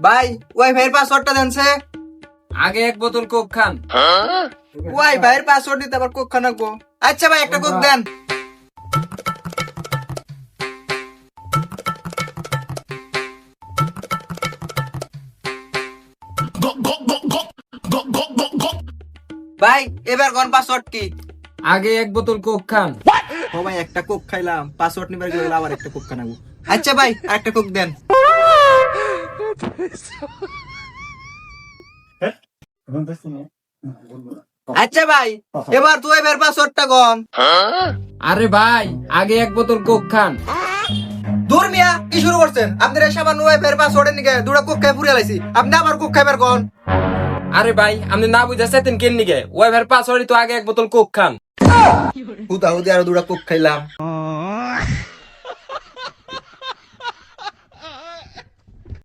ভাই ওয়াইফাইয়ের পাসওয়ার্ডটা দেন সে। আগে এক বোতল কোক খান। ওয়াইফাইয়ের পাসওয়ার্ড দিতে আবার কোক খানা গো। আচ্ছা ভাই একটা কোক দেন। ভাই এবার কোন পাসওয়ার্ড কি? আগে এক বোতল কোক খান। ও ভাই একটা কোক খাইলাম, পাসওয়ার্ড নিবার গেলে আবার একটা কোক খানাবো। আচ্ছা ভাই আরেকটা কোক দেন। আচ্ছা ভাই এবার তুই এবার পাসওয়ার্ডটা কোন। আরে ভাই আগে এক বোতল কোক খান। দূর মিয়া কি শুরু করছেন? আপনার সাবান ওয়াইফাইয়ের পাসওয়ার্ডের নিকে দুটা কোক খাই পুরিয়া লাইছি, আপনি আবার কোক খাইবার কোন। আরে ভাই আপনি না বুঝা চাইতেন কেন নিগে? ওয়াইফাইয়ের পাসওয়ার্ডই তো আগে এক বোতল কোক খান। হুদা হুদি আরো দুটা কোক খাইলাম।